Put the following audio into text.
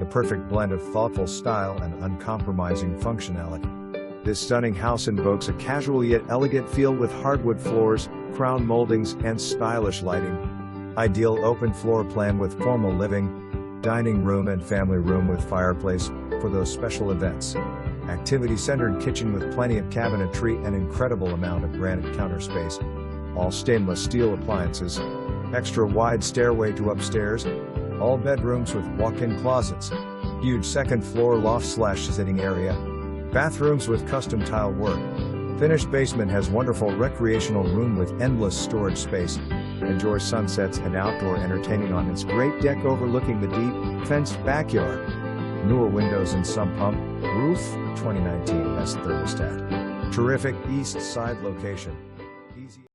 perfect blend of thoughtful style and uncompromising functionality. This stunning house invokes a casual yet elegant feel with hardwood floors, crown moldings, and stylish lighting. Ideal open floor plan with formal living, dining room and family room with fireplace for those special events. Activity-centered kitchen with plenty of cabinetry and incredible amount of granite counter space. All stainless steel appliances. Extra wide stairway to upstairs. All bedrooms with walk-in closets. Huge second floor loft/sitting area. Bathrooms with custom tile work. Finished basement has wonderful recreational room with endless storage space. Enjoy sunsets and outdoor entertaining on its great deck overlooking the deep, fenced backyard. Newer windows and sump pump, roof, 2019 thermostat. Terrific east side location. Easy